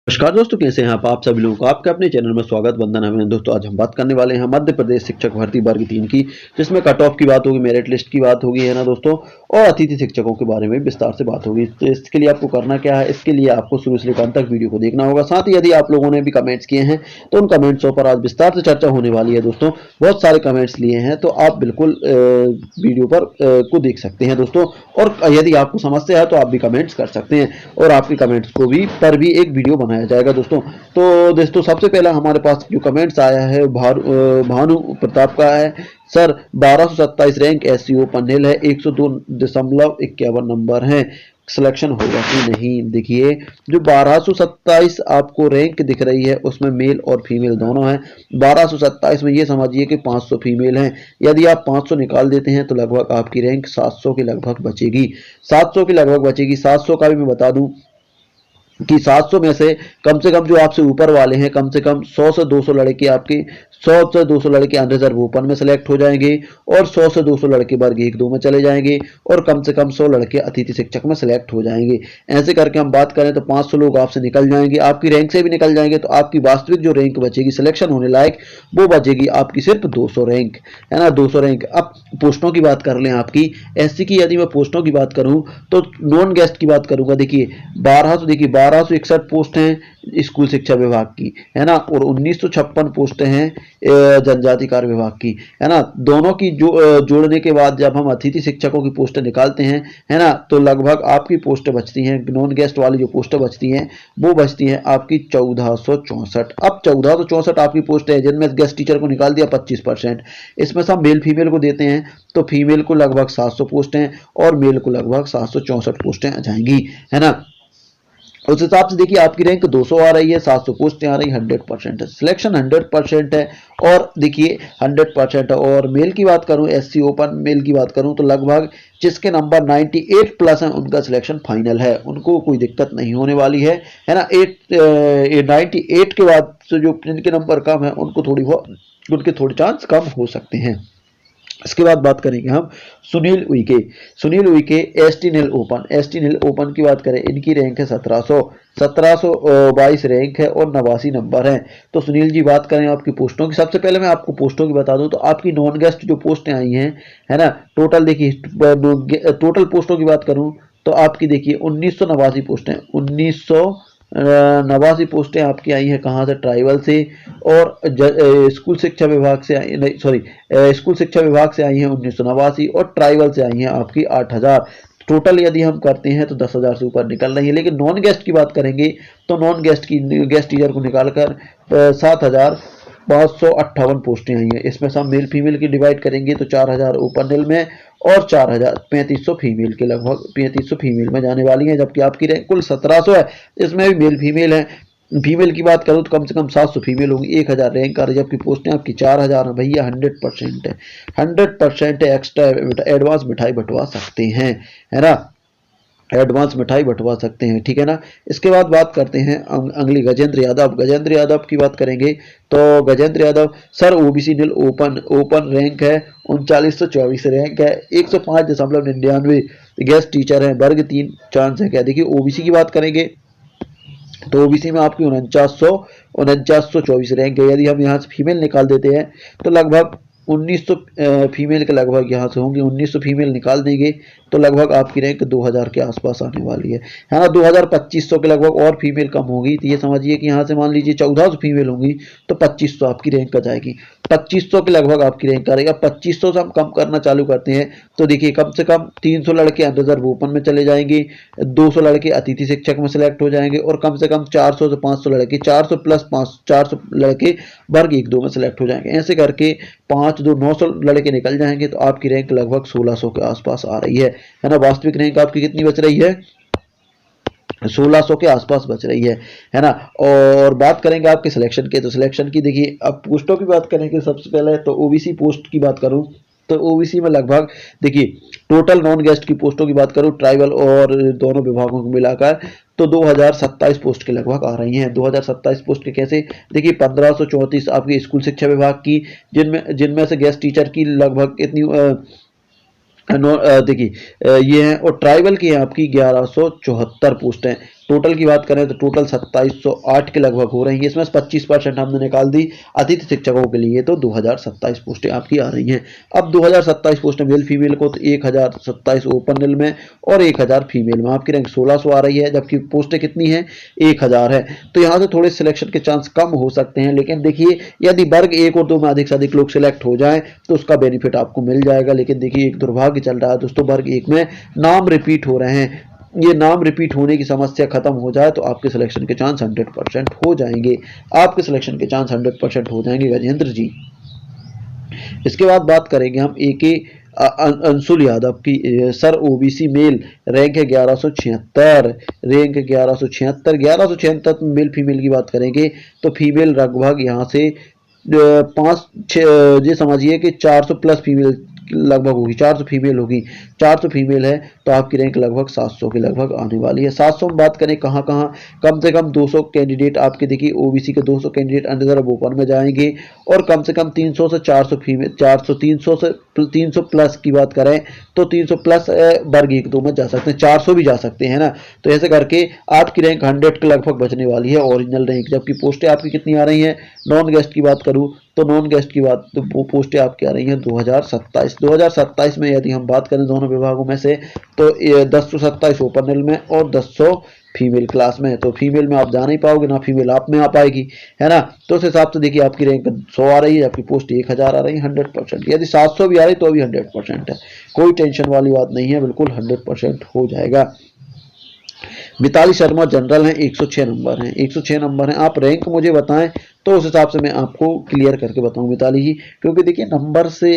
नमस्कार दोस्तों, कैसे हैं आप सभी लोगों का आपके अपने चैनल में स्वागत वंदन है। दोस्तों आज हम बात करने वाले हैं मध्य प्रदेश शिक्षक भर्ती वर्ग 3 की, जिसमें कट ऑफ की बात होगी, मेरिट लिस्ट की बात होगी, है ना दोस्तों, और अतिथि शिक्षकों के बारे में विस्तार से बात होगी। तो इसके लिए आपको करना क्या है, इसके लिए आपको शुरू से लेकर अंत तक वीडियो को देखना होगा। साथ ही यदि आप लोगों ने भी कमेंट्स किए हैं तो उन कमेंट्सों पर आज विस्तार से चर्चा होने वाली है। दोस्तों बहुत सारे कमेंट्स लिए हैं, तो आप बिल्कुल वीडियो पर को देख सकते हैं दोस्तों, और यदि आपको समस्या है तो आप भी कमेंट्स कर सकते हैं और आपके कमेंट्स को भी पर भी एक वीडियो बनाया जाएगा दोस्तों। तो दोस्तों सबसे पहला हमारे पास जो कमेंट्स आया है भानु प्रताप का है। सर 1227 रैंक एससी ओपन हिल है, 102.51 नंबर है, सिलेक्शन होगा कि नहीं। देखिए जो 1227 आपको रैंक दिख रही है उसमें मेल और फीमेल दोनों हैं। 1227 में ये समझिए कि 500 फीमेल हैं। यदि आप 500 निकाल देते हैं तो लगभग आपकी रैंक 700 के लगभग बचेगी। 700 के लगभग बचेगी। 700 का भी मैं बता दूं कि 700 में से कम जो आपसे ऊपर वाले हैं, कम से कम 100 से 200 लड़के आपके 100 से 200 लड़के अनरिजर्व ओपन में सेलेक्ट हो जाएंगे और 100 से 200 लड़के वर्ग 1-2 में चले जाएंगे और कम से कम 100 लड़के अतिथि शिक्षक में सेलेक्ट हो जाएंगे। ऐसे करके हम बात करें तो 500 लोग आपसे निकल जाएंगे, आपकी रैंक से भी निकल जाएंगे। तो आपकी वास्तविक जो रैंक बचेगी सिलेक्शन होने लायक, वो बचेगी आपकी सिर्फ 200 रैंक, है ना, 200 रैंक। अब पोस्टों की बात कर लें आपकी एससी की, यदि मैं पोस्टों की बात करूं तो नॉन गेस्ट की बात करूंगा। देखिए 1261 पोस्ट हैं स्कूल शिक्षा विभाग की, है ना, और 1956 पोस्टें हैं जनजाति कार्य विभाग की, है ना। दोनों की जोड़ने के बाद जब हम अतिथि शिक्षकों की पोस्टें निकालते हैं, है ना, तो लगभग आपकी पोस्टें बचती हैं, नॉन गेस्ट वाली जो पोस्टें बचती हैं वो बचती हैं आपकी 1464। अब 1464 आपकी पोस्ट है, जिनमें गेस्ट टीचर को निकाल दिया 25%। इसमें सब मेल फीमेल को देते हैं, तो फीमेल को लगभग 700 पोस्टें और मेल को लगभग 764 पोस्टें आ जाएंगी, है ना। उस हिसाब से देखिए आपकी रैंक 200 आ रही है, 700 पोस्टें आ रही, 100% है, सिलेक्शन 100% है। और देखिए 100% है। और मेल की बात करूं, एससी ओपन मेल की बात करूं तो लगभग जिसके नंबर 98 प्लस हैं उनका सिलेक्शन फाइनल है, उनको कोई दिक्कत नहीं होने वाली है ना। 98 के बाद से जो जिनके नंबर कम है उनके थोड़े चांस कम हो सकते हैं। इसके बाद बात करेंगे हम सुनील उइके एसटी नील ओपन की बात करें, इनकी रैंक है 1722 रैंक है और 89 नंबर है। तो सुनील जी बात करें आपकी पोस्टों की, सबसे पहले मैं आपको पोस्टों की बता दूं तो आपकी नॉन गेस्ट जो पोस्टें आई हैं, है ना, टोटल देखिए टोटल पोस्टों की बात करूं तो आपकी देखिए 1989 पोस्टें, 1989 पोस्टें आपकी आई हैं कहाँ से, ट्राइबल से, और स्कूल शिक्षा विभाग से आई, नहीं सॉरी, स्कूल शिक्षा विभाग से आई हैं 1989 और ट्राइबल से आई हैं आपकी 8000। टोटल यदि हम करते हैं तो 10,000 से ऊपर निकल रही है। लेकिन नॉन गेस्ट की बात करेंगे तो नॉन गेस्ट की गेस्ट टीचर को निकालकर 7,558 पोस्टें आई हैं। इसमें सब मेल फीमेल की डिवाइड करेंगे तो 4,000 ओपन हिल में और 3500 फीमेल के, लगभग 3500 फीमेल में जाने वाली हैं, जबकि आपकी रैंक कुल 1700 है, इसमें भी मेल फीमेल है। फीमेल की बात करूँ तो कम से कम 700 फीमेल होंगी, 1000 रैंक आ रही है, जबकि पोस्टें आपकी 4000 है। भैया 100% है, 100% है। एक्स्ट्रा एडवांस मिठाई बंटवा सकते हैं, है ना, एडवांस मिठाई बंटवा सकते हैं, ठीक है ना। इसके बाद बात करते हैं अगली गजेंद्र यादव की बात करेंगे तो गजेंद्र यादव सर ओबीसी नील ओपन रैंक है, 3924 रैंक है, 105.99 गेस्ट टीचर है, वर्ग 3 चांस है क्या। देखिए ओबीसी की बात करेंगे तो ओबीसी में आपकी 4924 रैंक है। यदि हम यहाँ से फीमेल निकाल देते हैं तो लगभग 1900 फीमेल के लगभग यहाँ से होंगे, 1900 फीमेल निकाल देंगे तो लगभग आपकी रैंक 2000 के आसपास आने वाली है ना। 2500 के लगभग और फीमेल कम होगी, तो ये समझिए कि यहाँ से मान लीजिए 1400 फीमेल होंगी तो 2500 आपकी रैंक आ जाएगी, 2500 के लगभग आपकी रैंक आ रहेगा। 2500 से हम कम करना चालू करते हैं तो देखिए कम से कम 300 लड़के अनरिजर्व ओपन में चले जाएंगे, 200 लड़के अतिथि शिक्षक में सिलेक्ट हो जाएंगे और कम से कम 400 से 500 लड़के, 400 प्लस 400 लड़के वर्ग 1-2 में सिलेक्ट हो जाएंगे। ऐसे करके 900 लड़के निकल जाएंगे तो आपकी रैंक लगभग 1600 के आसपास आ रही है ना। वास्तविक रैंक आपकी कितनी बच रही है, 1600 के आसपास बच रही है ना। और बात करेंगे आपके सिलेक्शन के, तो सिलेक्शन की देखिए अब पोस्टों की बात करेंगे सबसे पहले तो ओबीसी पोस्ट की बात करूं तो ओबीसी में लगभग देखिए टोटल नॉन गेस्ट की पोस्टों की बात करूं ट्राइबल और दोनों विभागों को मिलाकर तो 2027 पोस्ट के लगभग आ रही हैं। 2027 पोस्ट के कैसे, देखिए 1534 आपकी स्कूल शिक्षा विभाग की, जिनमें से गेस्ट टीचर की लगभग इतनी देखिए ये हैं, और ट्राइबल की हैं आपकी 1174 पोस्ट हैं। टोटल की बात करें तो टोटल 2708 के लगभग हो रही है। इसमें 25% हमने निकाल दी अतिथि शिक्षकों के लिए, तो 2027 पोस्टें आपकी आ रही हैं। अब 2027 पोस्टें मेल फीमेल को तो 1027 ओपन मेल में और 1000 फीमेल में, आपकी रैंक 1600 आ रही है, जबकि पोस्टें कितनी है 1000 है। तो यहाँ से थोड़े सिलेक्शन के चांस कम हो सकते हैं, लेकिन देखिए यदि वर्ग 1 और 2 में अधिक से अधिक लोग सिलेक्ट हो जाएं तो उसका बेनिफिट आपको मिल जाएगा। लेकिन देखिए एक दुर्भाग्य चल रहा है दोस्तों, वर्ग 1 में नाम रिपीट हो रहे हैं। ये नाम रिपीट होने की समस्या खत्म हो जाए तो आपके सिलेक्शन के चांस 100% हो जाएंगे। आपके सिलेक्शन के चांस 100% हो जाएंगे गजेंद्र जी। इसके बाद बात करेंगे हम ए अंशुल यादव की। सर ओबीसी मेल, रैंक है 1176, रैंक 1176 में मेल फीमेल की बात करेंगे तो फीमेल लगभग यहाँ से 5-6 ये समझिए कि 400 प्लस फीमेल लगभग होगी, 400 फीमेल होगी। 400 फीमेल है तो आपकी रैंक लगभग 700 के लगभग आने वाली है। 700 में बात करें कहाँ कहाँ, कम से कम 200 कैंडिडेट आपके देखिए ओबीसी के 200 कैंडिडेट अनरिजर्व ओपन में जाएंगे, और कम से कम 300 से 400 फीमेल, 300 से 300 प्लस की बात करें तो 300 प्लस वर्ग 1-2 में जा सकते हैं, 400 भी जा सकते हैं ना। तो ऐसे करके आपकी रैंक 100 के लगभग बचने वाली है ओरिजिनल रैंक। जबकि पोस्टें आपकी कितनी आ रही हैं, नॉन गेस्ट की बात करूँ तो नॉन गेस्ट की बात तो वो पोस्टें आपकी आ रही हैं 2027 में। यदि हम बात करें दोनों विभागों में से तो 1027 ओपन मेल में और 1000 फीमेल क्लास में। तो फीमेल में आप जा नहीं पाओगे, ना फीमेल आप में आ पाएगी, है ना। तो उस हिसाब से देखिए आपकी रैंक 100 आ रही है, आपकी पोस्ट 1000 आ रही है 100%। यदि 700 भी आ रही तो भी 100% है, कोई टेंशन वाली बात नहीं है, बिल्कुल 100% हो जाएगा। मिताली शर्मा जनरल हैं, 106 नंबर हैं, 106 नंबर हैं। आप रैंक मुझे बताएं तो उस हिसाब से मैं आपको क्लियर करके बताऊं मिताली जी, क्योंकि देखिए नंबर से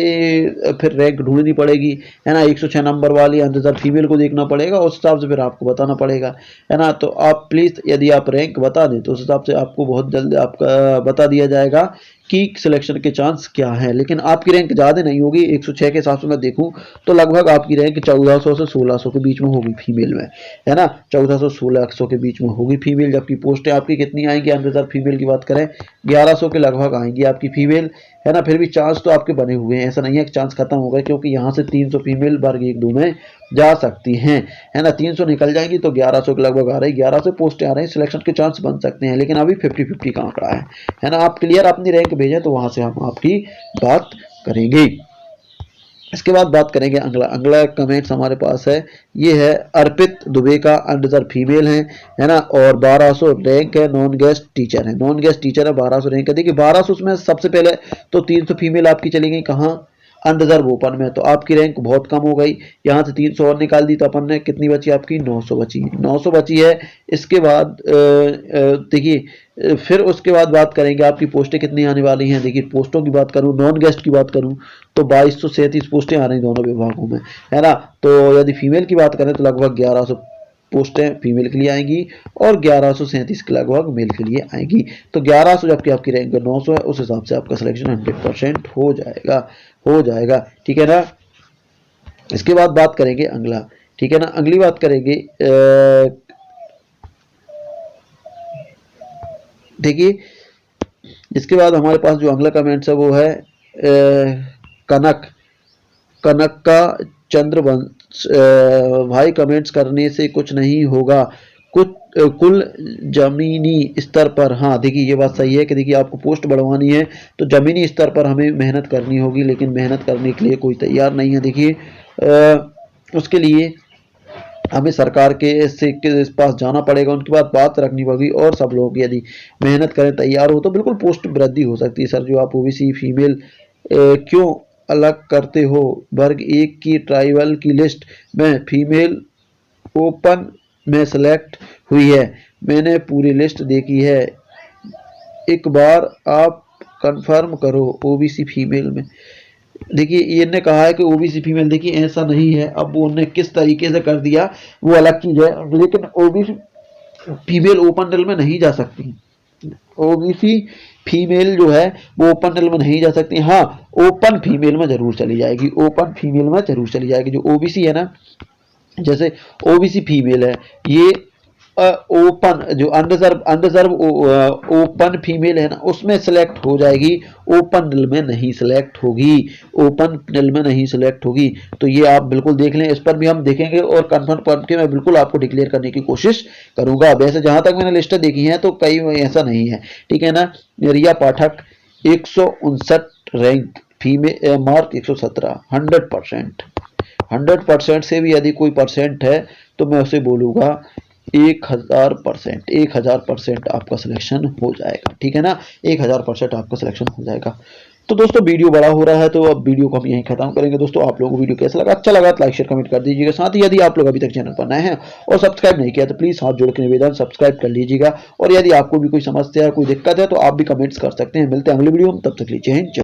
फिर रैंक ढूंढनी पड़ेगी, है ना। 106 नंबर वाली अनरिजर्व फीमेल को देखना पड़ेगा, उस हिसाब से फिर आपको बताना पड़ेगा, है ना। तो आप प्लीज़ यदि आप रैंक बता दें तो उस हिसाब से आपको बहुत जल्द आपका बता दिया जाएगा कि सिलेक्शन के चांस क्या है। लेकिन आपकी रैंक ज़्यादा नहीं होगी, 106 के हिसाब से मैं देखूं तो लगभग आपकी रैंक 1400 से 1600 के बीच में होगी फीमेल में, है ना। 1400-1600 के बीच में होगी फीमेल। जबकि पोस्टें आपकी कितनी आएंगी अनरिजर्व फीमेल की बात करें 1100 के लगभग आएंगी आपकी फीमेल, है ना। फिर भी चांस तो आपके बने हुए हैं, ऐसा नहीं है कि चांस खत्म हो गए, क्योंकि यहाँ से 300 फीमेल वर्ग 1-2 में जा सकती हैं, है ना। 300 निकल जाएंगी तो 1100 के लगभग आ रही, 1100 पोस्टें आ रही, सिलेक्शन के चांस बन सकते हैं। लेकिन अभी 50-50 का आंकड़ा है ना। आप क्लियर अपनी रैंक भेजें तो वहां से हम आपकी बात करेंगे। इसके बाद बात करेंगे अगला कमेंट्स हमारे पास है, ये है अर्पित दुबे का, अनरिजर्व फीमेल है ना, और 1200 रैंक है, नॉन गेस्ट टीचर है, नॉन गेस्ट टीचर है, 1200 रैंक है। देखिए 1200 में सबसे पहले तो 300 फीमेल आपकी चली गई कहाँ, अनरिजर्व ओपन में, तो आपकी रैंक बहुत कम हो गई। यहाँ से 300 और निकाल दी तो अपन ने कितनी बची आपकी 900 बची, 900 बची है। इसके बाद देखिए फिर उसके बाद बात करेंगे आपकी पोस्टें कितनी आने वाली हैं। देखिए पोस्टों की बात करूं, नॉन गेस्ट की बात करूं तो 2237 पोस्टें आ रही दोनों विभागों में, है ना। तो यदि फीमेल की बात करें तो लगभग 1100 पोस्टें फीमेल के लिए आएंगी और 1137 के लगभग मेल के लिए आएंगी। तो 1100 जबकि आपकी रैंक 900 है, उस हिसाब से आपका सिलेक्शन 100% हो जाएगा, ठीक है ना। इसके बाद बात करेंगे अगला, ठीक है ना। अगली बात करेंगे देखिए इसके बाद हमारे पास जो अगला कमेंट्स है वो है कनक का चंद्रवंश, भाई कमेंट्स करने से कुछ नहीं होगा, कुल जमीनी स्तर पर। हाँ देखिए ये बात सही है कि देखिए आपको पोस्ट बढ़वानी है तो जमीनी स्तर पर हमें मेहनत करनी होगी, लेकिन मेहनत करने के लिए कोई तैयार नहीं है। देखिए उसके लिए हमें सरकार के पास जाना पड़ेगा, उनके बाद बात रखनी होगी, और सब लोग यदि मेहनत करें तैयार हो तो बिल्कुल पोस्ट वृद्धि हो सकती है। सर जो आप ओबीसी फीमेल क्यों अलग करते हो, वर्ग 1 की ट्राइबल की लिस्ट में फीमेल ओपन में सेलेक्ट हुई है, मैंने पूरी लिस्ट देखी है, एक बार आप कंफर्म करो ओबीसी फीमेल में। देखिए ये ने कहा है कि ओबीसी फीमेल, देखिए ऐसा नहीं है, अब वो उन्होंने किस तरीके से कर दिया वो अलग चीज है, लेकिन ओबीसी फीमेल ओपन डेल में नहीं जा सकती। ओबीसी फीमेल जो है वो ओपन डेल में नहीं जा सकती, हाँ ओपन फीमेल में जरूर चली जाएगी, ओपन फीमेल में जरूर चली जाएगी। जो ओबीसी है ना, जैसे ओबीसी फीमेल है, ये ओपन जो अनरिजर्व ओपन फीमेल है ना, उसमें सेलेक्ट हो जाएगी, ओपन निल में नहीं सेलेक्ट होगी, ओपन निल में नहीं सेलेक्ट होगी। तो ये आप बिल्कुल देख लें, इस पर भी हम देखेंगे और कंफर्म करके मैं बिल्कुल आपको डिक्लेयर करने की कोशिश करूंगा। वैसे जहां तक मैंने लिस्ट देखी है तो कई ऐसा नहीं है, ठीक है ना। रिया पाठक 159 रैंक, फीमेल, मार्क 117, 100% से भी यदि कोई परसेंट है तो मैं उसे बोलूंगा 1000%, 1000% आपका सिलेक्शन हो जाएगा, ठीक है ना, 1000% आपका सिलेक्शन हो जाएगा। तो दोस्तों वीडियो बड़ा हो रहा है तो अब वीडियो को हम यहीं खत्म करेंगे। दोस्तों आप लोगों को वीडियो कैसा लगा, अच्छा लगा तो लाइक शेयर कमेंट कर दीजिएगा। साथ ही यदि आप लोग अभी तक चैनल पर नए हैं और सब्सक्राइब नहीं किया तो प्लीज हाथ जोड़ के निवेदन सब्सक्राइब कर लीजिएगा। और यदि आपको भी कोई समस्या है, कोई दिक्कत है तो आप भी कमेंट्स कर सकते हैं। मिलते हैं अगली वीडियो में, तब तक लीजिए।